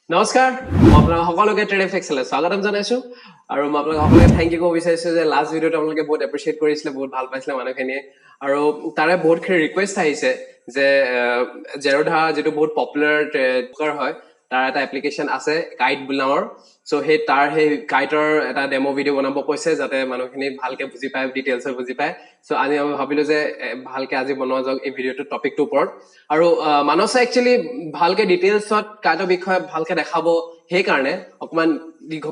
নমস্কাৰ মই আপোনালোক সকলোকে ট্ৰেড এফেক্সলে স্বাগতম জনাইছো আৰু মই আপোনালোক সকলোকে থেংক ইউ ক'ব বিচাৰিছো যে লাষ্ট ভিডিঅ'ত আপোনালোকে বহুত এপ্ৰিচিয়েট কৰিছিলে বহুত ভাল পাইছিলে মানুহখিনিয়ে আৰু তাৰে বহুতখিনি ৰিকুৱেষ্ট আহিছে যে জেৰোধা যিটো বহুত পপুলাৰ ট্ৰেডাৰ হয় তাৰ এটা এপ্লিকেশ্যন আছে গাইড বুলি নামৰ চ' সেই গাইডৰ এটা ডেমো ভিডিঅ' বনাব কৈছে যাতে মানুহখিনি ভালকে বুজি পায় ডিটেইলছত বুজি পায় চ' আজি আমি ভাবিলো যে ভালকে আজি বনোৱা যাওক এই ভিডিঅ'টোৰ টপিকটোৰ ওপৰত আৰু মানসে একচুৱেলি ভালকে ডিটেইলছত গাইডৰ বিষয়ে ভালকে দেখাব সেইকাৰণে অকমান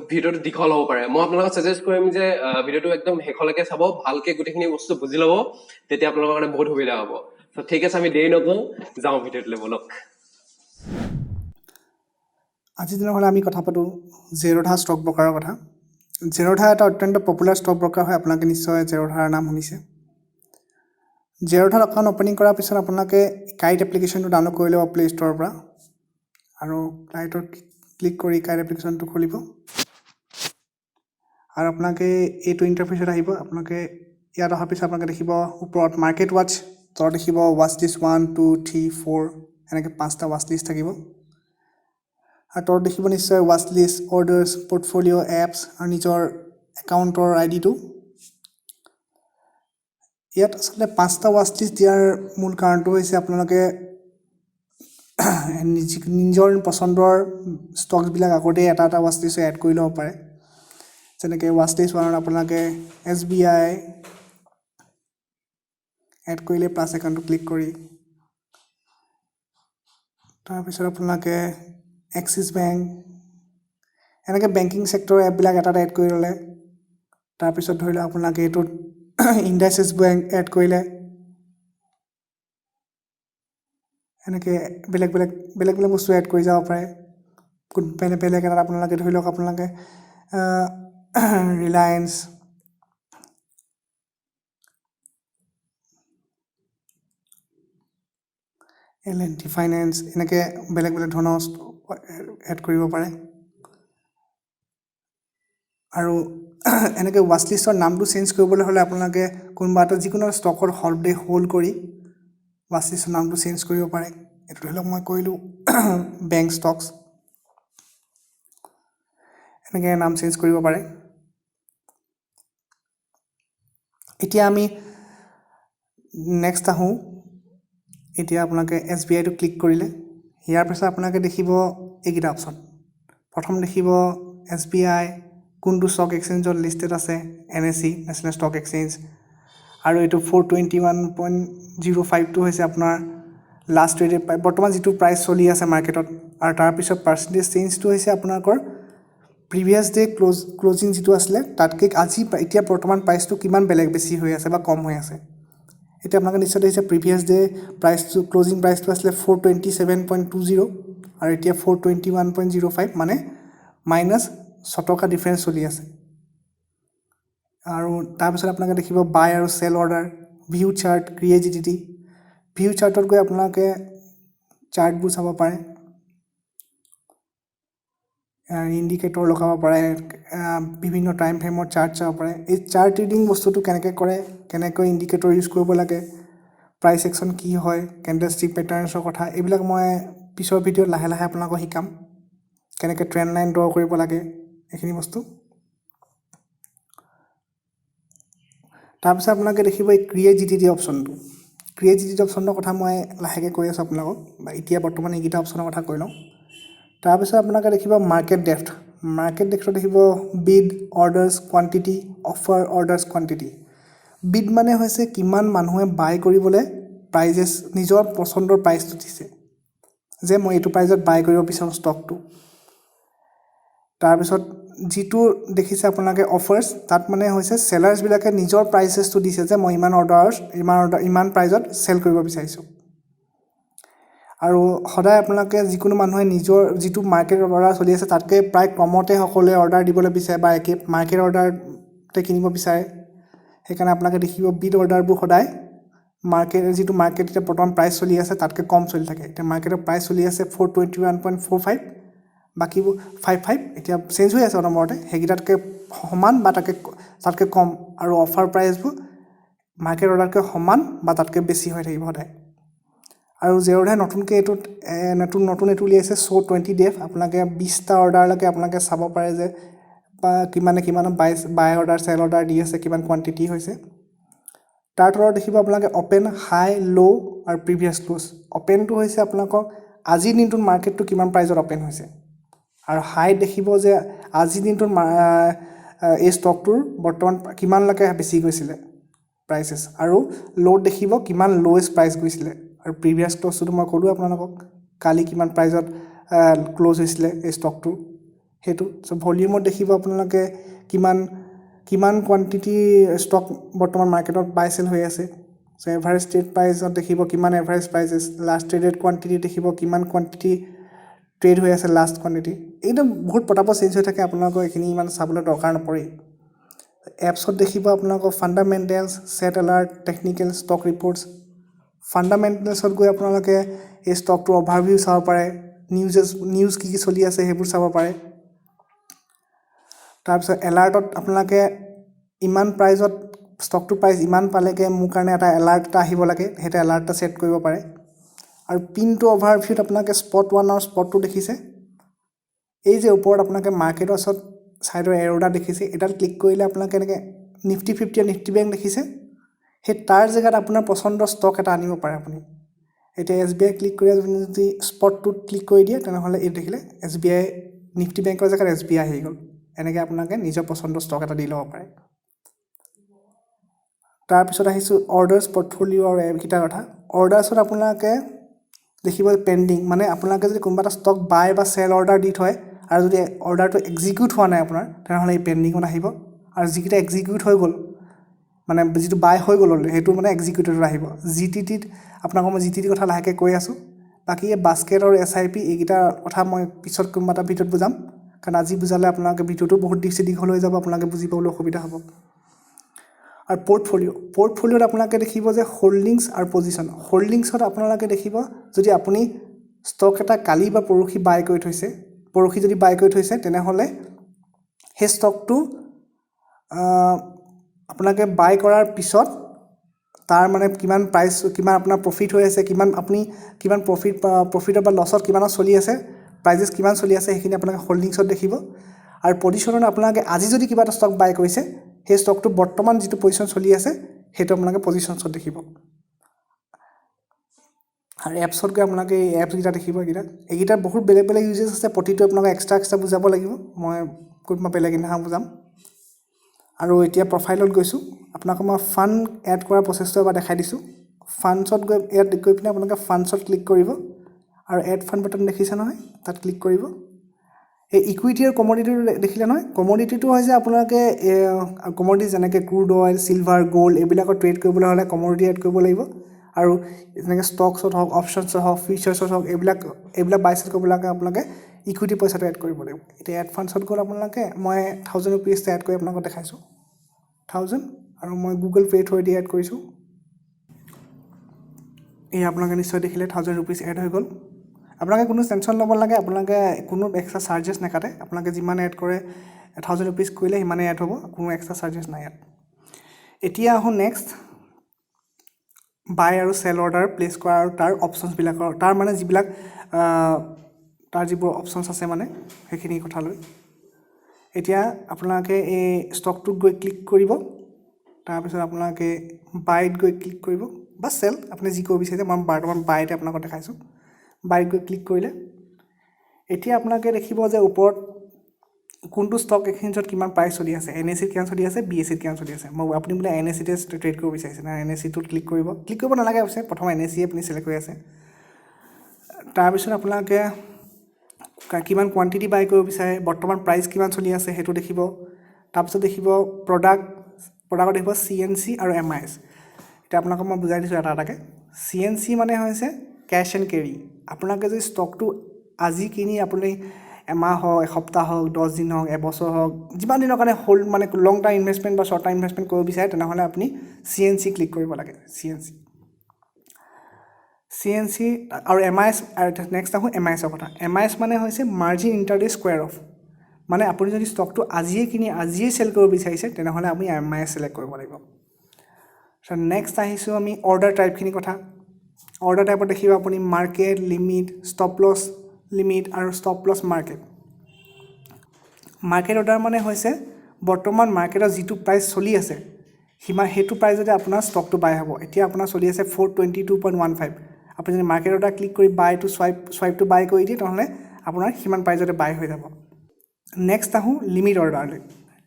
ভিডিঅ'টো দীঘল হ'ব পাৰে মই আপোনালোকক ছাজেষ্ট কৰিম যে ভিডিঅ'টো একদম শেষলৈকে চাব ভালকে গোটেইখিনি বস্তু বুজি ল'ব তেতিয়া আপোনালোকৰ কাৰণে বহুত সুবিধা হ'ব চ' ঠিক আছে আমি দেৰি নকৰোঁ যাওঁ ভিডিঅ'টোলৈ বলক আজিৰ দিনৰ আমি কথা পাতোঁ জেৰোধা ষ্টক ব্ৰকাৰৰ কথা জেৰোধা এটা অত্যন্ত পপুলাৰ ষ্টক ব্ৰকাৰ হয় আপোনালোকে নিশ্চয় জেৰোধাৰ নাম শুনিছে জেৰোধাৰ একাউণ্ট অপেনিং কৰাৰ পিছত আপোনালোকে কাইট এপ্লিকেশ্যনটো ডাউনলোড কৰি ল'ব প্লে ষ্ট'ৰৰ পৰা আৰু কাইটত ক্লিক কৰি কাইট এপ্লিকেশ্যনটো খুলিব আৰু আপোনালোকে এইটো ইণ্টাৰফেচত আহিব আপোনালোকে ইয়াত অহাৰ পিছত আপোনালোকে দেখিব ওপৰত মাৰ্কেট ৱাটচ তলত দেখিব ৱাটচ লিষ্ট 1 2 3 4 এনেকৈ 5টা ৱাটচ লিষ্ট থাকিব আৰু তলত দেখিব নিশ্চয় ৱাটচ লিষ্ট অৰ্ডাৰ্ছ পৰ্টফলিঅ' এপছ আৰু নিজৰ একাউণ্টৰ আইডিটো ইয়াত আচলতে 5টা ৱাটচ লিষ্ট দিয়াৰ মূল কাৰণটো হৈছে আপোনালোকে নিজৰ পচন্দৰ ষ্টকছবিলাক আগতে এটা ৱাটচ লিষ্ট এড কৰি ল'ব পাৰে যেনেকৈ ৱাটচ লিষ্ট 1ত আপোনালোকে SBI এড কৰিলে প্লাছ একাউণ্টটো ক্লিক কৰি তাৰপিছত আপোনালোকে এক্সিছ বেংক এনেকৈ বেংকিং ছেক্টৰৰ এপবিলাক এটা এড কৰি ল'লে তাৰপিছত ধৰি লওক আপোনালোকে এইটোত ইণ্ডাইচিছ বেংক এড কৰিলে এনেকৈ বেলেগ বস্তু এড কৰি যাব পাৰে বেলেগ এটাত আপোনালোকে ধৰি লওক আপোনালোকে ৰিলায়েন্স L&T ফাইনেন্স এনেকৈ বেলেগ ধৰণৰ এড কৰিব পাৰে আৰু এনেকৈ ৱাটচ লিষ্টৰ নামটো চেঞ্জ কৰিবলৈ হ'লে আপোনালোকে কোনোবা এটা যিকোনো ষ্টকৰ হোল্ড কৰি ৱাটচ লিষ্টৰ নামটো চেঞ্জ কৰিব পাৰে এইটো ধৰি লওক মই কৰিলোঁ বেংক ষ্টকছ এনেকৈ নাম চেঞ্জ কৰিব পাৰে এতিয়া আমি নেক্সট আহোঁ এতিয়া আপোনালোকে SBIটো ক্লিক কৰিলে ইয়াৰ পিছত আপোনালোকে দেখিব এইকেইটা অপশ্যন প্ৰথম দেখিব SBI কোনটো ষ্টক এক্সচেঞ্জত লিষ্টেড আছে NSE নেশ্যনেল ষ্টক এক্সচেঞ্জ আৰু এইটো 421.05টো হৈছে আপোনাৰ লাষ্ট ট্ৰেডেড বৰ্তমান যিটো প্ৰাইচ চলি আছে মাৰ্কেটত আৰু তাৰপিছত পাৰ্চেণ্টেজ চেঞ্জটো হৈছে আপোনালোকৰ প্ৰিভিয়াছ ডে ক্লজিং যিটো আছিলে তাতকৈ আজি এতিয়া বৰ্তমান প্ৰাইচটো কিমান বেছি হৈ আছে বা কম হৈ আছে এতিয়া আপোনালোকে নিশ্চয় দেখিছে প্ৰিভিয়াছ ডে প্ৰাইচটো ক্লজিং প্ৰাইচটো আছিলে 427.20 আৰু এতিয়া 421.05 মানে -6 ডিফাৰেঞ্চ চলি আছে আৰু তাৰপিছত আপোনালোকে দেখিব বাই আৰু sell order view chart creativity view চাৰ্টত গৈ আপোনালোকে চাৰ্টবোৰ চাব পাৰে ইণ্ডিকেটৰ লগাব পাৰে বিভিন্ন টাইম ফ্ৰেমৰ চাৰ্ট চাব পাৰে এই চাৰ্ট ৰিডিং বস্তুটো কেনেকৈ ইণ্ডিকেটৰ ইউজ কৰিব লাগে প্ৰাইচ একশ্যন কি হয় কেণ্ডেলষ্টিক পেটাৰ্ণছৰ কথা এইবিলাক মই পিছৰ ভিডিঅ'ত লাহে আপোনালোকক শিকাম কেনেকৈ ট্ৰেণ্ড লাইন ড্ৰ কৰিব লাগে এইখিনি বস্তু তাৰপিছত আপোনালোকে দেখিব এই ক্ৰিয়েটিভিটি অপশ্যনটো ক্ৰিয়েটিভিটি অপশ্যনৰ কথা মই লাহেকৈ কৈ আছোঁ আপোনালোকক বা এতিয়া বৰ্তমান এইকেইটা অপশ্যনৰ কথা কৈ লওঁ তাৰপিছত আপোনালোকে দেখিব মাৰ্কেট ডেপ্থ দেখিব bid orders quantity offer orders quantity bid মানে হৈছে কিমান মানুহে বাই কৰিবলৈ প্ৰাইজেছ নিজৰ পচন্দৰ প্ৰাইচটো দিছে যে মই এইটো প্ৰাইজত বাই কৰিব বিচাৰোঁ ষ্টকটো তাৰপিছত যিটো দেখিছে আপোনালোকে অফাৰ্ছ তাত মানে হৈছে চেলাৰ্ছবিলাকে নিজৰ প্ৰাইচেছটো দিছে যে মই ইমান প্ৰাইজত চেল কৰিব বিচাৰিছোঁ আৰু সদায় আপোনালোকে যিকোনো মানুহে নিজৰ যিটো মাৰ্কেট অৰ্ডাৰ চলি আছে তাতকৈ প্ৰায় কমতে সকলোৱে অৰ্ডাৰ দিবলৈ বিচাৰে বা একে মাৰ্কেট অৰ্ডাৰতে কিনিব বিচাৰে সেইকাৰণে আপোনালোকে দেখিব বিড অৰ্ডাৰবোৰ সদায় যিটো মাৰ্কেট এতিয়া বৰ্তমান প্ৰাইচ চলি আছে তাতকৈ কম চলি থাকে এতিয়া মাৰ্কেটৰ প্ৰাইচ চলি আছে 421.45 বাকীবোৰ 55 এতিয়া চেঞ্জ হৈ আছে অনবৰতে সেইকেইটাতকৈ সমান বা তাতকৈ কম আৰু অফাৰ প্ৰাইচবোৰ মাৰ্কেট অৰ্ডাৰতকৈ সমান বা তাতকৈ বেছি হৈ থাকিব সদায় আৰু জেৰ'ধাই নতুনকৈ এইটোত নতুন এইটো উলিয়াইছে শ্ব' 20 ডেভ আপোনালোকে 20টা অৰ্ডাৰলৈকে আপোনালোকে চাব পাৰে যে কিমান বাই অৰ্ডাৰ চেল অৰ্ডাৰ দি আছে কিমান কোৱান্টিটি হৈছে তাৰ তলত দেখিব আপোনালোকে অপেন হাই ল' আৰু প্ৰিভিয়াছ ক্ল'জ অপেনটো হৈছে আপোনালোকৰ আজিৰ দিনটোত মাৰ্কেটটো কিমান প্ৰাইজত অপেন হৈছে আৰু হাইত দেখিব যে আজিৰ দিনটোত এই ষ্টকটোৰ বৰ্তমান কিমানলৈকে বেছি গৈছিলে প্ৰাইচেছ আৰু ল'ত দেখিব কিমান ল'য়েষ্ট প্ৰাইচ গৈছিলে আৰু প্ৰিভিয়াছ ক্ল'জটো মই ক'লোঁ আপোনালোকক কালি কিমান প্ৰাইজত ক্ল'জ হৈছিলে এই ষ্টকটো সেইটো চ' ভলিউমত দেখিব আপোনালোকে কিমান কোৱান্টিটি ষ্টক বৰ্তমান মাৰ্কেটত বাই চেল হৈ আছে চ' এভাৰেজ ট্ৰেড প্ৰাইচত দেখিব কিমান average prices last traded quantity দেখিব কিমান কোৱান্টিটি ট্ৰেড হৈ আছে লাষ্ট কোৱান্টিটি একদম বহুত পটাপট চেঞ্জ হৈ থাকে আপোনালোকৰ এইখিনি ইমান চাবলৈ দৰকাৰ নপৰে এপছত দেখিব আপোনালোকৰ fundamentals set alert technical stock reports ফাণ্ডামেণ্টেলছত গৈ আপোনালোকে এই ষ্টকটোৰ অভাৰভিউ চাব পাৰে নিউজ কি চলি আছে সেইবোৰ চাব পাৰে তাৰপিছত এলাৰ্টত আপোনালোকে ইমান প্ৰাইজত ষ্টকটোৰ প্ৰাইচ ইমান পালেগৈ মোৰ কাৰণে এটা এলাৰ্ট এটা আহিব লাগে সেইটো এলাৰ্ট এটা ছেট কৰিব পাৰে আৰু পিনটো অভাৰভিউত আপোনালোকে স্পট 1 আৰু স্পট 2 দেখিছে এই যে ওপৰত আপোনালোকে মাৰ্কেটৰ ওচৰত ছাইডৰ এৰোডা দেখিছে এডাল ক্লিক কৰিলে আপোনালোকে এনেকৈ নিফটি 50 আৰু নিফটি বেংক দেখিছে সেই তাৰ জেগাত আপোনাৰ পচন্দৰ ষ্টক এটা আনিব পাৰে আপুনি এতিয়া SBI ক্লিক কৰি আপুনি যদি স্পটটোত ক্লিক কৰি দিয়ে তেনেহ'লে এই দেখিলে SBI নিফটি বেংকৰ জেগাত SBI আহি গ'ল এনেকৈ আপোনালোকে নিজৰ পচন্দৰ ষ্টক এটা দি ল'ব পাৰে তাৰপিছত আহিছোঁ অৰ্ডাৰ্ছ পৰ্টফলিঅ' আৰু এপকেইটাৰ কথা অৰ্ডাৰ্ছত আপোনালোকে দেখিব পেণ্ডিং মানে আপোনালোকে যদি কোনোবা এটা ষ্টক বাই বা চেল অৰ্ডাৰ দি থয় আৰু যদি অৰ্ডাৰটো এক্সিকিউট হোৱা নাই আপোনাৰ তেনেহ'লে এই পেণ্ডিঙত আহিব আৰু যিকেইটা এক্সিকিউট হৈ গ'ল মানে যিটো বাই হৈ গ'ল সেইটো মানে এক্সিকিউটেড আহিব GTTত আপোনালোকক মই GTT কথা লাহেকৈ কৈ আছোঁ বাকী এই বাস্কেট আৰু SIP এইকেইটা কথা মই পিছত কোনোবা এটা ভিডিঅ'ত বুজাম কাৰণ আজি বুজালে আপোনালোকে ভিডিঅ'টো বহুত দীঘল হৈ যাব আপোনালোকে বুজি পাবলৈ অসুবিধা হ'ব আৰু পৰ্টফলিঅ'ত আপোনালোকে দেখিব যে হোল্ডিংছ আৰু পজিশ্যন হোল্ডিংছত আপোনালোকে দেখিব যদি আপুনি ষ্টক এটা কালি বা পৰহি বাই কৰি থৈছে পৰহি যদি বাই কৰি থৈছে তেনেহ'লে সেই ষ্টকটো আপোনালোকে বাই কৰাৰ পিছত তাৰ মানে কিমান প্ৰাইচ কিমান আপোনাৰ প্ৰফিট হৈ আছে কিমান প্ৰফিটৰ বা লছত কিমানত চলি আছে প্ৰাইজেছ কিমান চলি আছে সেইখিনি আপোনালোকে হোল্ডিংছত দেখিব আৰু পজিশ্যনত আপোনালোকে আজি যদি কিবা এটা ষ্টক বাই কৰিছে সেই ষ্টকটো বৰ্তমান যিটো পজিশ্যন চলি আছে সেইটো আপোনালোকে পজিশ্যনছত দেখিব আৰু এপছত গৈ আপোনালোকে এই এপছকেইটা দেখিব এইকেইটাৰ বহুত বেলেগ ইউজেছ আছে প্ৰতিটো আপোনালোকে এক্সট্ৰা বুজাব লাগিব মই কোনোবা বেলেগ দিনাখন বুজাম আৰু এতিয়া প্ৰফাইলত গৈছোঁ আপোনালোকক মই ফাণ্ড এড কৰাৰ প্ৰচেছটো এবাৰ দেখাই দিছোঁ ফাণ্ডছত গৈ পিনে আপোনালোকে ফাণ্ডছত ক্লিক কৰিব আৰু এড ফাণ্ড বাটন দেখিছে নহয় তাত ক্লিক কৰিব এই ইকুইটি আৰু কমডিটিটো দেখিলে নহয় কমডিটিটো হৈছে আপোনালোকে কমডিটি যেনেকৈ ক্ৰুড অইল চিলভাৰ গ'ল্ড এইবিলাকৰ ট্ৰেড কৰিবলৈ হ'লে কমডিটি এড কৰিব লাগিব আৰু যেনেকৈ ষ্টকছত হওক অপশ্যনছত হওক ফিউচাৰ্ছত হওক এইবিলাক বাই চেল কৰিবলৈ আপোনালোকে ইকুইটি পইচাটো এড কৰিব লাগিব এতিয়া এড ফাণ্ডছত গ'ল আপোনালোকে মই 1000 ৰুপিজ এড কৰি আপোনালোকক দেখাইছোঁ 1000 আৰু মই গুগল পে' থ্ৰু দি এড কৰিছোঁ এই আপোনালোকে নিশ্চয় দেখিলে 1000 ৰুপিজ এড হৈ গ'ল আপোনালোকে কোনো টেনশ্যন ল'ব নালাগে আপোনালোকে কোনো এক্সট্ৰা চাৰ্জেছ নাকাটে আপোনালোকে যিমান এড কৰে 1000 ৰুপিজ কৰিলে সিমানেই এড হ'ব কোনো এক্সট্ৰা চাৰ্জেছ নাই ইয়াত এতিয়া আহোঁ নেক্সট বাই আৰু চেল অৰ্ডাৰ প্লেচ কৰা আৰু তাৰ অপশ্যনছবিলাকৰ তাৰ মানে যিবিলাক তাৰ যিবোৰ অপশ্যনছ আছে মানে সেইখিনি কথালৈ এতিয়া আপোনালোকে এই ষ্টকটোত গৈ ক্লিক কৰিব তাৰপিছত আপোনালোকে বাইত গৈ ক্লিক কৰিব বা চেল আপুনি যি কৰিব বিচাৰিছে মই বৰ্তমান বাইতে আপোনালোকক দেখাইছোঁ বাইত গৈ ক্লিক কৰিলে এতিয়া আপোনালোকে দেখিব যে ওপৰত কোনটো ষ্টক এক্সচেঞ্জত কিমান প্ৰাইচ চলি আছে NSEত কিমান চলি আছে BSEত কিমান চলি আছে মই আপুনি বোলে NSEতে ট্ৰেড কৰিব বিচাৰিছে না NSEটোত ক্লিক কৰিব নালাগে অৱশ্যে প্ৰথম NSE আপুনি চিলেক্ট কৰি আছে তাৰপিছত আপোনালোকে কিমান কোৱান্টিটি বাই কৰিব বিচাৰে বৰ্তমান প্ৰাইচ কিমান চলি আছে সেইটো দেখিব তাৰপিছত দেখিব প্ৰডাক্টত দেখিব CNC আৰু MIS এতিয়া আপোনালোকক মই বুজাই দিছোঁ এটাকৈ CNC মানে হৈছে কেছ এণ্ড কেৰি আপোনালোকে যদি ষ্টকটো আজি কিনি আপুনি এমাহ হওক এসপ্তাহ হওক 10 দিন হওক এবছৰ হওক যিমান দিনৰ কাৰণে হোল্ড মানে লং টাৰ্ম ইনভেষ্টমেণ্ট বা শ্বৰ্ট টাৰ্ম ইনভেষ্টমেণ্ট কৰিব বিচাৰে তেনেহ'লে আপুনি CNC ক্লিক কৰিব লাগে CNC আৰু MIS নেক্সট আহোঁ MISৰ কথা MIS মানে হৈছে মাৰ্জিন ইণ্টাৰডে স্কুৱেৰ অফ মানে আপুনি যদি ষ্টকটো আজিয়ে কিনি আজিয়ে চেল কৰিব বিচাৰিছে তেনেহ'লে আপুনি MIS চিলেক্ট কৰিব লাগিব নেক্সট আহিছোঁ আমি অৰ্ডাৰ টাইপখিনি কথা অৰ্ডাৰ টাইপত দেখিব আপুনি market limit stop loss limit আৰু stop loss market market order মানে হৈছে বৰ্তমান মাৰ্কেটত যিটো প্ৰাইচ চলি আছে সেইটো প্ৰাইচতে আপোনাৰ ষ্টকটো বাই হ'ব এতিয়া আপোনাৰ চলি আছে 422.15 আপুনি যদি মাৰ্কেট অৰ্ডাৰ ক্লিক কৰি বাই টু স্ৱাইপটো বাই কৰি দিয়ে তেনেহ'লে আপোনাৰ সিমান প্ৰাইচতে বাই হৈ যাব নেক্সট আহোঁ লিমিট অৰ্ডাৰলৈ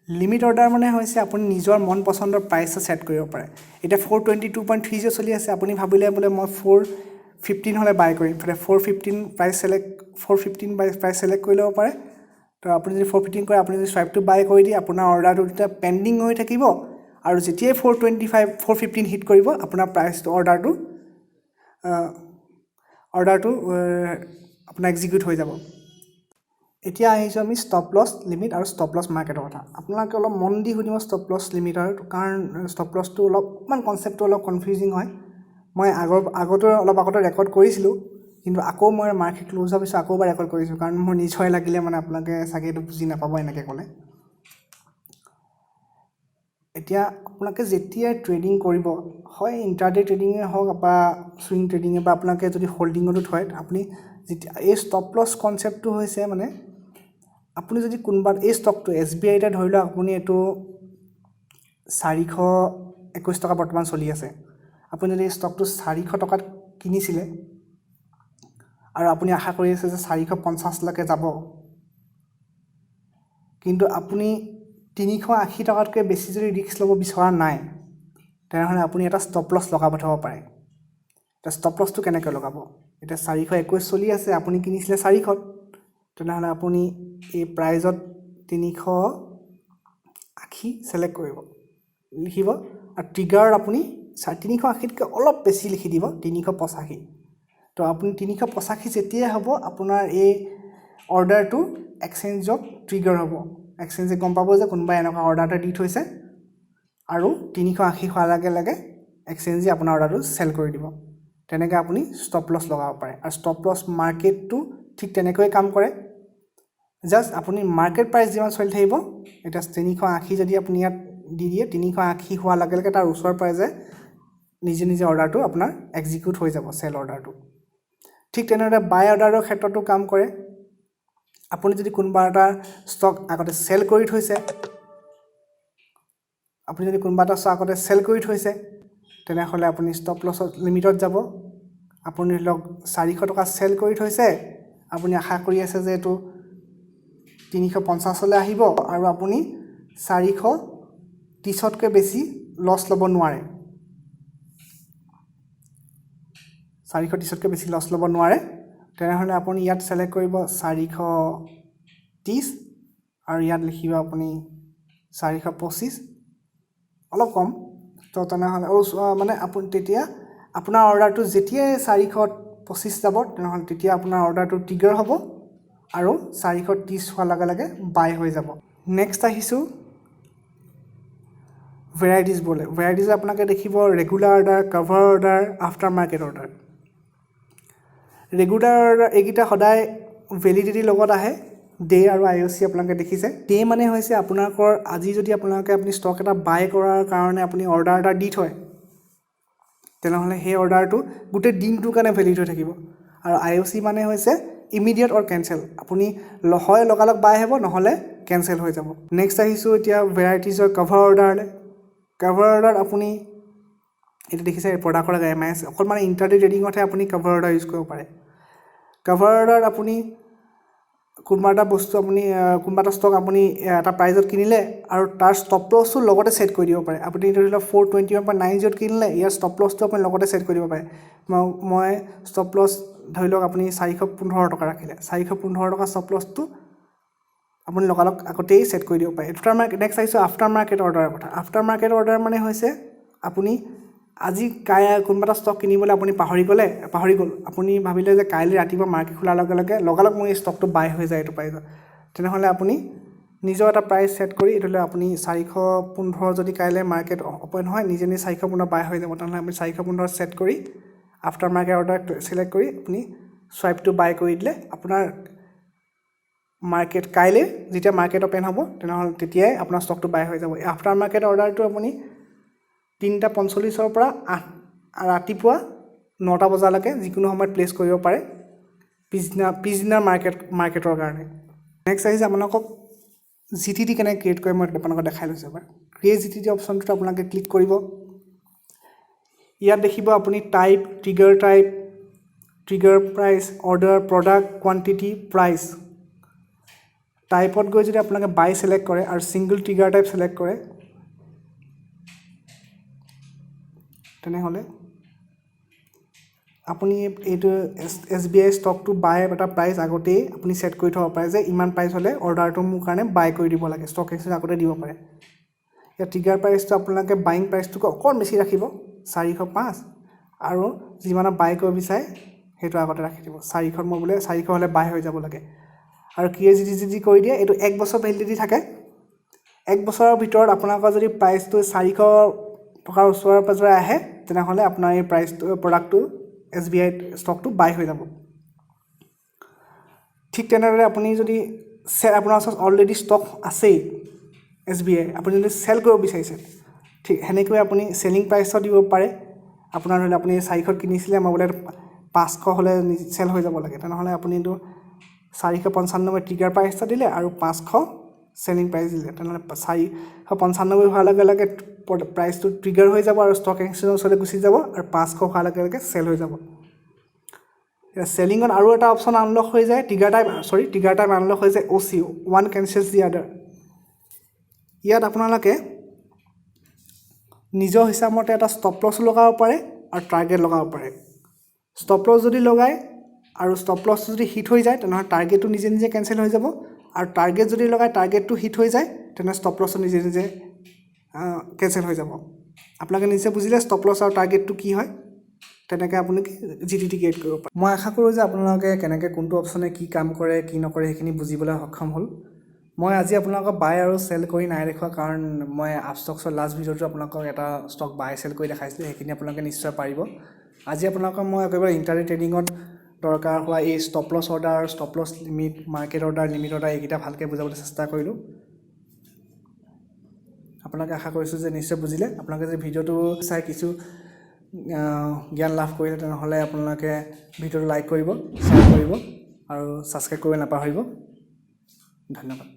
লিমিট অৰ্ডাৰ মানে হৈছে আপুনি নিজৰ মন পচন্দৰ প্ৰাইচ ছেট কৰিব পাৰে এতিয়া 422.30 চলি আছে আপুনি ভাবিলে বোলে মই 415 হ'লে বাই কৰিম ফলে 415 প্ৰাইচ ছেলেক্ট কৰি ল'ব পাৰে তো আপুনি যদি 415 কৰে আপুনি যদি স্ৱাইপটো বাই কৰি দিয়ে আপোনাৰ অৰ্ডাৰটো তেতিয়া পেণ্ডিং হৈ থাকিব আৰু যেতিয়াই 415 হিট কৰিব আপোনাৰ প্ৰাইচটো অৰ্ডাৰটো আপোনাৰ এক্সিকিউট হৈ যাব এতিয়া আহিছোঁ আমি ষ্টপ লছ লিমিট আৰু ষ্টপ লছ মাৰ্কেটৰ কথা আপোনালোকে অলপ মন দি শুনিব ষ্টপ লছ লিমিটৰ কাৰণ ষ্টপ লছটো অলপমান কনচেপ্টটো অলপ কনফিউজিং হয় মই আগতে ৰেকৰ্ড কৰিছিলোঁ কিন্তু আকৌ মই মাৰ্কেট ক্লোজ হোৱাৰ পিছত আকৌ এবাৰ ৰেকৰ্ড কৰিছোঁ কাৰণ মোৰ নিজৰে লাগিলে মানে আপোনালোকে চাগে এইটো বুজি নাপাব এনেকৈ ক'লে এতিয়া আপোনালোকে যেতিয়া ট্ৰেডিং কৰিব হয় ইণ্টাৰডে ট্ৰেডিঙে হওক বা ছুইং ট্ৰেডিঙে বা আপোনালোকে যদি হোল্ডিঙতো থয় আপুনি যেতিয়া এই ষ্টপ লছ কনচেপ্টটো হৈছে মানে আপুনি যদি কোনোবা এই ষ্টকটো SBI এটা ধৰি লওক আপুনি এইটো 421 টকা বৰ্তমান চলি আছে আপুনি যদি এই ষ্টকটো 400 টকাত কিনিছিলে আৰু আপুনি আশা কৰি আছে যে 450 লৈকে যাব কিন্তু আপুনি 380 টকাতকৈ বেছি যদি ৰিস্ক ল'ব বিচৰা নাই তেনেহ'লে আপুনি এটা ষ্টপ লছ লগাব থ'ব পাৰে এটা ষ্টপ লছটো কেনেকৈ লগাব এতিয়া 421 চলি আছে আপুনি কিনিছিলে 400ত তেনেহ'লে আপুনি এই প্ৰাইজত 380 ছিলেক্ট কৰিব লিখিব আৰু ট্ৰিগাৰত আপুনি 380তকৈ অলপ বেছি লিখি দিব 385 তো আপুনি 385 যেতিয়াই হ'ব আপোনাৰ এই অৰ্ডাৰটো এক্সচেঞ্জত ট্ৰিগাৰ হ'ব এক্সচেঞ্জে গম পাব যে কোনোবাই এনেকুৱা অৰ্ডাৰ এটা দি থৈছে আৰু 380 হোৱাৰ লগে লগে এক্সচেঞ্জে আপোনাৰ অৰ্ডাৰটো চেল কৰি দিব তেনেকৈ আপুনি ষ্টপ লছ লগাব পাৰে আৰু ষ্টপ লছ মাৰ্কেটটো ঠিক তেনেকৈয়ে কাম কৰে জাষ্ট আপুনি মাৰ্কেট প্ৰাইচ যিমান চলি থাকিব এতিয়া 380 যদি আপুনি ইয়াত দি দিয়ে 380 হোৱাৰ লগে লগে তাৰ ওচৰ প্ৰাইজে নিজে অৰ্ডাৰটো আপোনাৰ এক্সিকিউট হৈ যাব চেল অৰ্ডাৰটো ঠিক তেনেদৰে বাই অৰ্ডাৰৰ ক্ষেত্ৰতো কাম কৰে আপুনি যদি কোনোবা এটা ষ্টক আগতে চেল কৰি থৈছে তেনেহ'লে আপুনি ষ্টপ লছৰ লিমিটত যাব আপুনি ধৰি লওক 400 টকা চেল কৰি থৈছে আপুনি আশা কৰি আছে যে এইটো 350 লৈ আহিব আৰু আপুনি 430তকৈ বেছি লছ ল'ব নোৱাৰে 430তকৈ বেছি লছ ল'ব নোৱাৰে তেনেহ'লে আপুনি ইয়াত ছিলেক্ট কৰিব 430 আৰু ইয়াত লিখিব আপুনি 425 অলপ কম তো তেনেহ'লে মানে আপুনি তেতিয়া আপোনাৰ অৰ্ডাৰটো যেতিয়াই 425 যাব তেনেহ'লে তেতিয়া আপোনাৰ অৰ্ডাৰটো ট্ৰিগাৰ হ'ব আৰু 430 হোৱাৰ লগে লগে বাই হৈ যাব নেক্সট আহিছোঁ ভেৰাইটিজ আপোনালোকে দেখিব regular order cover order after market order regular order এইকেইটা সদায় ভেলিডিটিৰ লগত আহে ডে আৰু IOC আপোনালোকে দেখিছে ডে মানে হৈছে আপোনালোকৰ আজি যদি আপুনি ষ্টক এটা বাই কৰাৰ কাৰণে আপুনি অৰ্ডাৰ এটা দি থয় তেনেহ'লে সেই অৰ্ডাৰটো গোটেই দিনটোৰ কাৰণে ভেলিড হৈ থাকিব আৰু IOC মানে হৈছে ইমিডিয়েট অৰ কেনচেল আপুনি হয় লগালগ বাই হ'ব নহ'লে কেনচেল হৈ যাব নেক্সট আহিছোঁ এতিয়া ভেৰাইটিজৰ কভাৰ অৰ্ডাৰ আপুনি এইটো দেখিছে প্ৰডাক্টৰ MIS অকল মানে ইণ্টাৰডে ট্ৰেডিঙতহে আপুনি কভাৰ অৰ্ডাৰ ইউজ কৰিব পাৰে কভাৰ অৰ্ডাৰ আপুনি কোনোবা এটা ষ্টক আপুনি এটা প্ৰাইজত কিনিলে আৰু তাৰ ষ্টপ লছটো লগতে ছেট কৰি দিব পাৰে আপুনি ধৰি লওক 421.90 কিনিলে ইয়াৰ ষ্টপ লছটো আপুনি লগতে ছেট কৰি দিব পাৰে মই ষ্টপ লছ ধৰি লওক আপুনি 415 টকা ৰাখিলে 415 টকা ষ্টপ লছটো আপুনি লগালগ আগতেই ছেট কৰি দিব পাৰে নেক্সট আহিছোঁ আফটাৰ মাৰ্কেট অৰ্ডাৰৰ কথা আফটাৰ মাৰ্কেট অৰ্ডাৰ মানে হৈছে আপুনি আজি কোনোবা এটা ষ্টক কিনিবলৈ আপুনি পাহৰি গ'ল আপুনি ভাবিলে যে কাইলৈ ৰাতিপুৱা মাৰ্কেট খোলাৰ লগে লগে মোৰ এই ষ্টকটো বাই হৈ যায় এইটো প্ৰাইজত তেনেহ'লে আপুনি নিজৰ এটা প্ৰাইচ ছেট কৰি এইটো আপুনি 415 যদি কাইলৈ মাৰ্কেট অপেন হয় নিজে 415 বাই হৈ যাব তেনেহ'লে আপুনি 415 ছেট কৰি আফটাৰ মাৰ্কেট অৰ্ডাৰ ছিলেক্ট কৰি আপুনি স্ৱাইপটো বাই কৰি দিলে আপোনাৰ মাৰ্কেট কাইলৈ যেতিয়া মাৰ্কেট অপেন হ'ব তেনেহ'লে তেতিয়াই আপোনাৰ ষ্টকটো বাই হৈ যাব আফটাৰ মাৰ্কেট অৰ্ডাৰটো আপুনি 3:45 পৰা ৰাতিপুৱা 9টা বজালৈকে যিকোনো সময়ত প্লেচ কৰিব পাৰে পিছদিনাৰ মাৰ্কেটৰ কাৰণে নেক্সট আহিছে আপোনালোকক জিটিডি কেনেকৈ ক্ৰিয়েট কৰে মই আপোনালোকক দেখাই লৈছোঁ এবাৰ ক্ৰিয়েট জিটিডি অপশ্যনটোত আপোনালোকে ক্লিক কৰিব ইয়াত দেখিব আপুনি type trigger price order product quantity price টাইপত গৈ যদি আপোনালোকে বাই সিলেক্ট কৰে আৰু সিঙ্গল ট্ৰিগাৰ টাইপ সিলেক্ট কৰে তেনেহ'লে আপুনি এইটো SBI ষ্টকটো বাই এটা প্ৰাইচ আগতেই আপুনি সেট কৰি থব পাৰে যে ইমান প্ৰাইচ হ'লে অৰ্ডাৰটো মোৰ কাৰণে বাই কৰি দিব লাগে ষ্টক এক্সচেঞ্জ আগতে দিব পাৰে ইয়াত ট্ৰিগাৰ প্ৰাইচটো আপোনালোকে বাইং প্ৰাইচটোকে অকণ বেছি ৰাখিব 405 আৰু যিমানৰ বাই কৰিব বিচাৰে সেইটো আগতে ৰাখি দিব 400 মই বোলে 400 হ'লে বাই হৈ যাব লাগে আৰু ক্ৰিয়েট কৰি দিয়ে এইটো 1 বছৰ ভেলিডিটি থাকে 1 বছৰৰ ভিতৰত আপোনালোকৰ যদি প্ৰাইচটো 400 টকাৰ ওচৰৰ পাজৰে আহে তেনেহ'লে আপোনাৰ এই প্ৰাইচটো প্ৰডাক্টটো SBI ষ্টকটো বাই হৈ যাব ঠিক তেনেদৰে আপুনি যদি আপোনাৰ ওচৰত অলৰেডি ষ্টক আছেই SBI আপুনি যদি সেল কৰিব বিচাৰিছে ঠিক হেনেকৈ আপুনি সেলিং প্ৰাইচত দিব পাৰে আপোনাৰ হ'লে আপুনি 400 কিনিছিলে মই বোলে 500 হ'লে সেল হৈ যাব লাগে তেনেহ'লে আপুনি এইটো 495 ট্ৰিগাৰ প্ৰাইচটা দিলে আৰু 500 সেলিং প্ৰাইচ দিলে তেনেহ'লে 495 হোৱাৰ লগে লগে প্ৰাইচটো ট্ৰিগাৰ হৈ যাব আৰু ষ্টক এক্সচেঞ্জৰ ওচৰলৈ গুচি যাব আৰু 500 হোৱাৰ লগে লগে সেল হৈ যাব সেলিঙত আৰু এটা অপশ্যন আনলক হৈ যায় ট্ৰিগাৰ টাইপ আনলক হৈ যায় OC ওৱান কেনচেলছ দি আদাৰ ইয়াত আপোনালোকে নিজৰ হিচাপমতে এটা ষ্টপ লছ লগাব পাৰে আৰু টাৰ্গেট লগাব পাৰে ষ্টপ লছ যদি লগায় আৰু ষ্টপ লছ যদি হিট হৈ যায় তেনেহ'লে টাৰ্গেটটো নিজে নিজে কেনচেল হৈ যাব আৰু টাৰ্গেট যদি লগায় টাৰ্গেটটো হিট হৈ যায় তেনেহ'লে ষ্টপ লছটো নিজে নিজে কেনচেল হৈ যাব আপোনালোকে নিজে বুজিলে ষ্টপ লছ আৰু টাৰ্গেটটো কি হয় তেনেকৈ আপুনি জিটিডি ক্ৰিয়েট কৰিব পাৰে মই আশা কৰোঁ যে আপোনালোকে কেনেকৈ কোনটো অপশ্যনে কি কাম কৰে কি নকৰে সেইখিনি বুজিবলৈ সক্ষম হ'ল মই আজি আপোনালোকক বাই আৰু সেল কৰি নাই দেখুৱা কাৰণ মই আপষ্টক্সৰ লাষ্ট ভিডিঅ'টো আপোনালোকক এটা ষ্টক বাই সেল কৰি দেখাইছিলোঁ সেইখিনি আপোনালোকে নিশ্চয় পাৰিব আজি আপোনালোকক মই একেবাৰে ইণ্টাৰনেট ট্ৰেডিঙত দৰকাৰ হোৱা এই stop loss order stop loss limit market order limit order এইকেইটা ভালকৈ বুজাবলৈ চেষ্টা কৰিলোঁ আপোনালোকে আশা কৰিছোঁ যে নিশ্চয় বুজিলে আপোনালোকে যদি ভিডিঅ'টো চাই কিছু জ্ঞান লাভ কৰিলে তেনেহ'লে আপোনালোকে ভিডিঅ'টো লাইক কৰিব শ্বেয়াৰ কৰিব আৰু ছাবস্ক্ৰাইব কৰিব নাপাহৰিব ধন্যবাদ